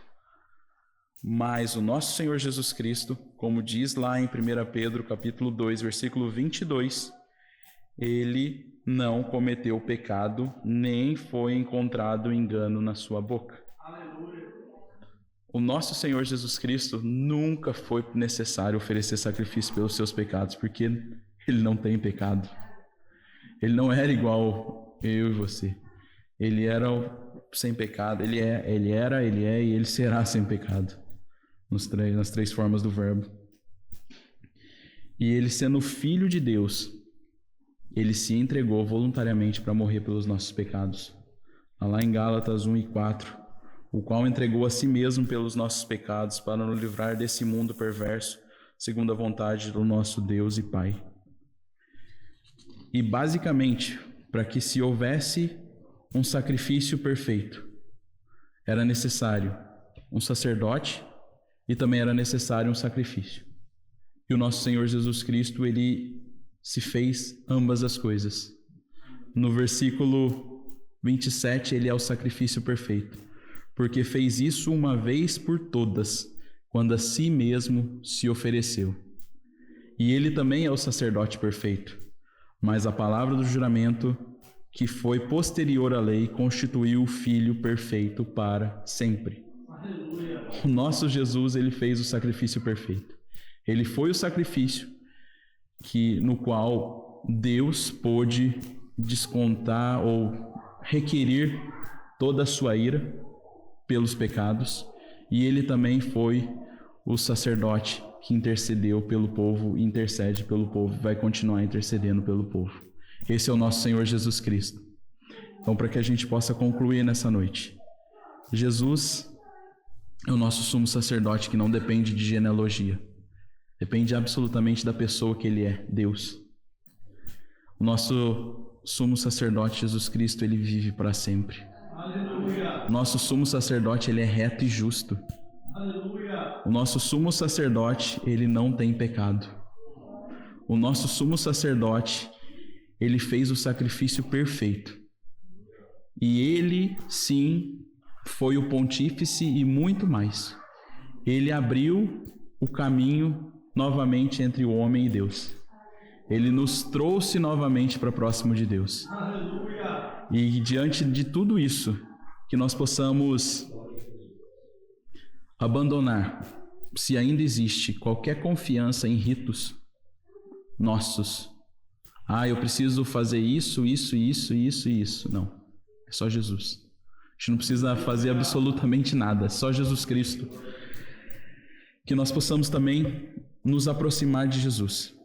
Mas o nosso Senhor Jesus Cristo, como diz lá em 1 Pedro capítulo 2, versículo 22, ele não cometeu pecado, nem foi encontrado engano na sua boca. Aleluia. O nosso Senhor Jesus Cristo nunca foi necessário oferecer sacrifício pelos seus pecados, porque ele não tem pecado. Ele não era igual eu e você. Ele era sem pecado. Ele era, ele é e ele será sem pecado. Nas três formas do verbo. E ele, sendo filho de Deus, ele se entregou voluntariamente para morrer pelos nossos pecados. Lá em Gálatas 1:4, o qual entregou a si mesmo pelos nossos pecados para nos livrar desse mundo perverso, segundo a vontade do nosso Deus e Pai. E basicamente, para que se houvesse um sacrifício perfeito, era necessário um sacerdote e também era necessário um sacrifício. E o nosso Senhor Jesus Cristo, ele se fez ambas as coisas. No versículo 27, ele é o sacrifício perfeito, porque fez isso uma vez por todas, quando a si mesmo se ofereceu. e ele também é o sacerdote perfeito. Mas a palavra do juramento, que foi posterior à lei, constituiu o Filho perfeito para sempre. O nosso Jesus, ele fez o sacrifício perfeito. Ele foi o sacrifício no qual Deus pôde descontar ou requerir toda a sua ira pelos pecados, e ele também foi o sacerdote que intercedeu pelo povo, intercede pelo povo, vai continuar intercedendo pelo povo. Esse é o nosso Senhor Jesus Cristo. Então, para que a gente possa concluir nessa noite, Jesus é o nosso sumo sacerdote que não depende de genealogia, depende absolutamente da pessoa que ele é, Deus. O nosso sumo sacerdote Jesus Cristo, ele vive para sempre. Aleluia. Nosso sumo sacerdote, ele é reto e justo. Aleluia. O nosso sumo sacerdote, ele não tem pecado. O nosso sumo sacerdote, ele fez o sacrifício perfeito. E ele, sim, foi o pontífice e muito mais. Ele abriu o caminho novamente entre o homem e Deus. Ele nos trouxe novamente para próximo de Deus. Aleluia. E diante de tudo isso, que nós possamos abandonar, se ainda existe qualquer confiança em ritos nossos. Eu preciso fazer isso. Não, é só Jesus. A gente não precisa fazer absolutamente nada, é só Jesus Cristo. Que nós possamos também nos aproximar de Jesus.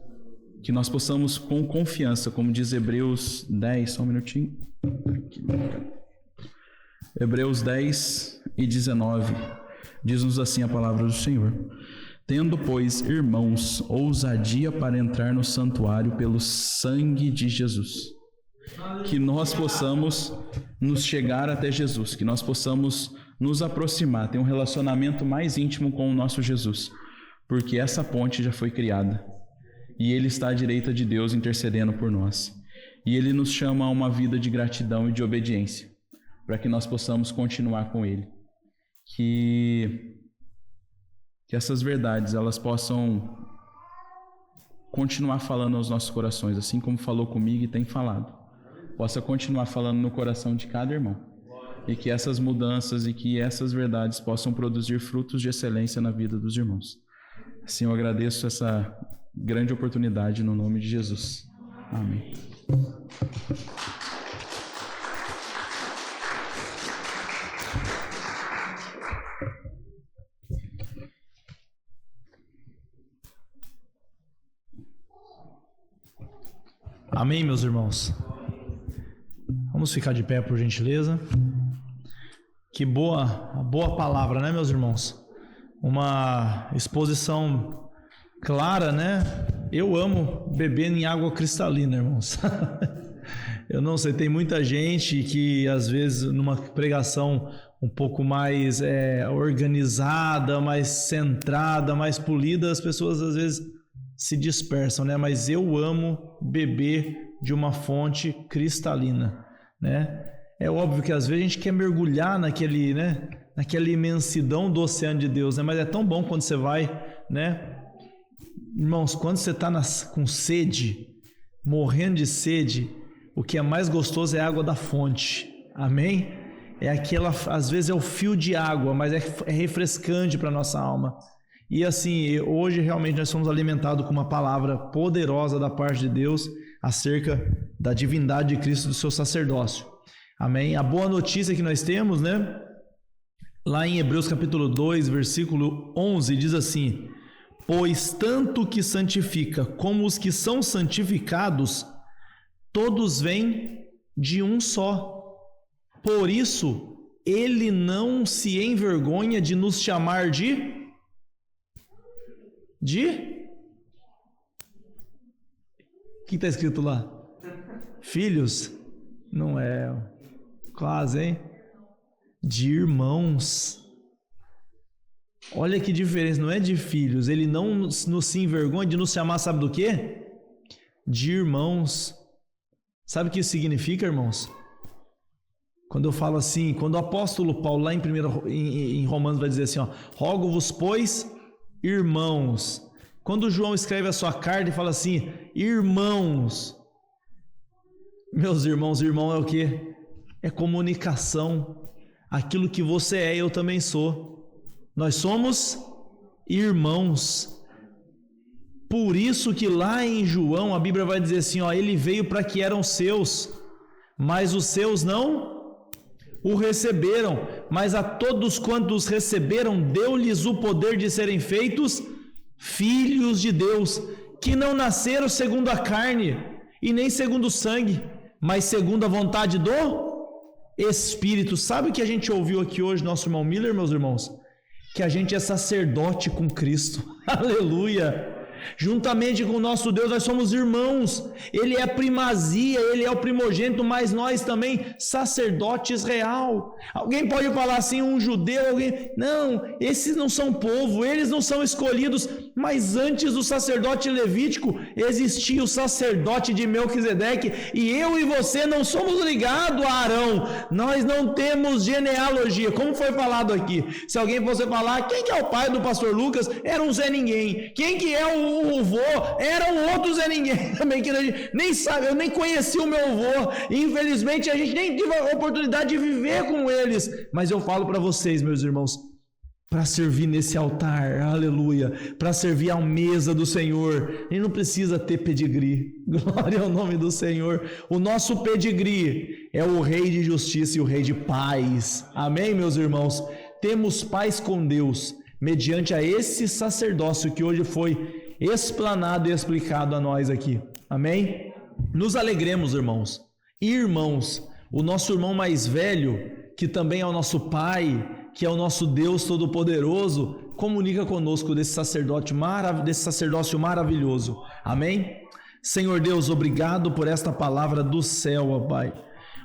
Que nós possamos com confiança, como diz Hebreus 10, só um minutinho. Hebreus 10 e 19, diz-nos assim a palavra do Senhor. Tendo, pois, irmãos, ousadia para entrar no santuário pelo sangue de Jesus. Que nós possamos nos chegar até Jesus, que nós possamos nos aproximar, ter um relacionamento mais íntimo com o nosso Jesus, porque essa ponte já foi criada. E Ele está à direita de Deus intercedendo por nós. E Ele nos chama a uma vida de gratidão e de obediência, para que nós possamos continuar com Ele. Que essas verdades, elas possam continuar falando aos nossos corações, assim como falou comigo e tem falado. Possa continuar falando no coração de cada irmão. E que essas mudanças e que essas verdades possam produzir frutos de excelência na vida dos irmãos. Assim eu agradeço essa grande oportunidade no nome de Jesus. Amém. Amém, meus irmãos. Vamos ficar de pé, por gentileza. Que boa palavra, né, meus irmãos? Uma exposição clara, né? Eu amo beber em água cristalina, irmãos. Eu não sei, tem muita gente que às vezes numa pregação um pouco mais organizada, mais centrada, mais polida, as pessoas às vezes se dispersam, né? Mas eu amo beber de uma fonte cristalina, né? É óbvio que às vezes a gente quer mergulhar naquele, né? Naquela imensidão do oceano de Deus, né? Mas é tão bom quando você vai, né? Irmãos, quando você está com sede, morrendo de sede, o que é mais gostoso é a água da fonte. Amém? É aquela, às vezes é o fio de água, mas é refrescante para a nossa alma. E assim, hoje realmente nós somos alimentados com uma palavra poderosa da parte de Deus acerca da divindade de Cristo, do seu sacerdócio. Amém? A boa notícia que nós temos, né? Lá em Hebreus capítulo 2, versículo 11, diz assim: pois tanto que santifica como os que são santificados, todos vêm de um só. Por isso, ele não se envergonha de nos chamar de? O que está escrito lá? Filhos? Não é. Quase, hein? De irmãos. Olha que diferença, não é de filhos. Ele não nos se envergonha de nos chamar, sabe do quê? De irmãos. Sabe o que isso significa, irmãos? Quando eu falo assim, quando o apóstolo Paulo lá em Romanos vai dizer assim, ó, rogo-vos, pois, irmãos, Quando João escreve a sua carta e fala assim, irmãos, meus irmãos, irmão é o quê? É comunicação. Aquilo que você é, eu também sou. Nós somos irmãos. Por isso que lá em João a Bíblia vai dizer assim, ó, ele veio para que eram seus, mas os seus não o receberam, mas a todos quantos receberam, deu-lhes o poder de serem feitos filhos de Deus, que não nasceram segundo a carne, e nem segundo o sangue, mas segundo a vontade do Espírito. Sabe o que a gente ouviu aqui hoje, nosso irmão Miller, meus irmãos? Que a gente é sacerdote com Cristo. Aleluia! Juntamente com o nosso Deus nós somos irmãos. Ele é a primazia, Ele é o primogênito, mas nós também sacerdotes real. Alguém pode falar assim, um judeu, alguém... Não, esses não são povo, eles não são escolhidos. Mas antes do sacerdote levítico existia o sacerdote de Melquisedeque, e eu e você não somos ligados a Arão. Nós não temos genealogia, como foi falado aqui. Se alguém fosse falar, quem que é o pai do pastor Lucas? Era um Zé Ninguém. Quem que é o vô? Era um outro Zé Ninguém também, que a gente nem sabe. Eu nem conheci o meu vô, infelizmente a gente nem teve a oportunidade de viver com eles. Mas eu falo para vocês, meus irmãos, para servir nesse altar, aleluia, para servir à mesa do Senhor, ele não precisa ter pedigree. Glória ao nome do Senhor. O nosso pedigree é o Rei de Justiça e o Rei de Paz. Amém, meus irmãos? Temos paz com Deus mediante a esse sacerdócio que hoje foi explanado e explicado a nós aqui. Amém? Nos alegremos, irmãos. Irmãos, o nosso irmão mais velho, que também é o nosso pai, que é o nosso Deus Todo-Poderoso, comunica conosco desse sacerdócio maravilhoso. Amém? Senhor Deus, obrigado por esta palavra do céu, ó Pai.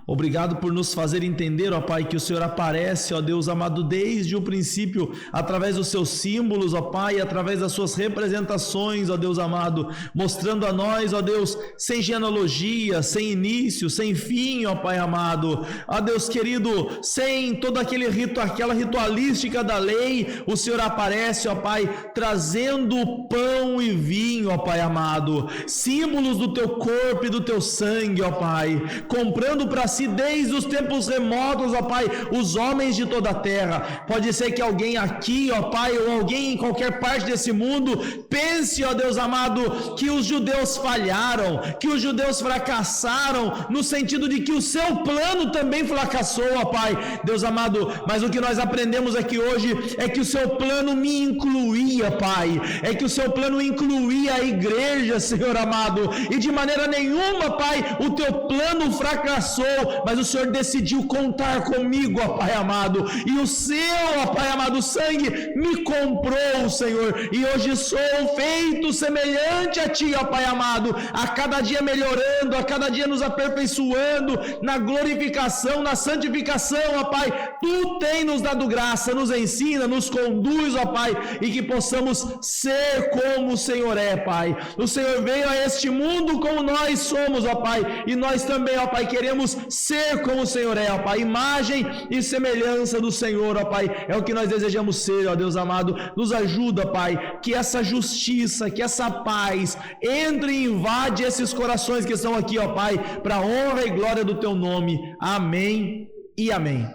Obrigado por nos fazer entender, ó Pai, que o Senhor aparece, ó Deus amado, desde o princípio, através dos seus símbolos, ó Pai, através das suas representações, ó Deus amado, mostrando a nós, ó Deus, sem genealogia, sem início, sem fim, ó Pai amado, ó Deus querido, sem todo aquele aquela ritualística da lei, o Senhor aparece, ó Pai, trazendo pão e vinho, ó Pai amado, símbolos do teu corpo e do teu sangue, ó Pai, comprando para si desde os tempos remotos, ó Pai, os homens de toda a terra. Pode ser que alguém aqui, ó Pai, ou alguém em qualquer parte desse mundo pense, ó Deus amado, que os judeus falharam, que os judeus fracassaram, no sentido de que o seu plano também fracassou, ó Pai, Deus amado, mas o que nós aprendemos aqui hoje é que o seu plano me incluía, Pai, é que o seu plano incluía a igreja, Senhor amado, e de maneira nenhuma, Pai, o teu plano fracassou, mas o Senhor decidiu contar comigo, ó Pai amado, e o seu, ó Pai amado, sangue me comprou, Senhor, e hoje sou feito semelhante a Ti, ó Pai amado, a cada dia melhorando, a cada dia nos aperfeiçoando, na glorificação, na santificação, ó Pai, Tu tem nos dado graça, nos ensina, nos conduz, ó Pai, e que possamos ser como o Senhor é, Pai. O Senhor veio a este mundo como nós somos, ó Pai, e nós também, ó Pai, queremos ser como o Senhor é, ó Pai, imagem e semelhança do Senhor, ó Pai, é o que nós desejamos ser, ó Deus amado, nos ajuda, Pai, que essa justiça, que essa paz entre e invade esses corações que estão aqui, ó Pai, para a honra e glória do Teu nome, amém e amém.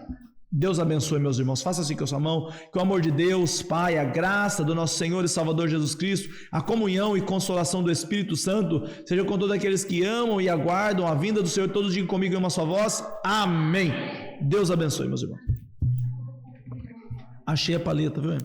Deus abençoe, meus irmãos, faça assim com a sua mão, que o amor de Deus, Pai, a graça do nosso Senhor e Salvador Jesus Cristo, a comunhão e consolação do Espírito Santo, seja com todos aqueles que amam e aguardam a vinda do Senhor, todos digam comigo em uma só voz, amém. Deus abençoe, meus irmãos. Achei a paleta, viu?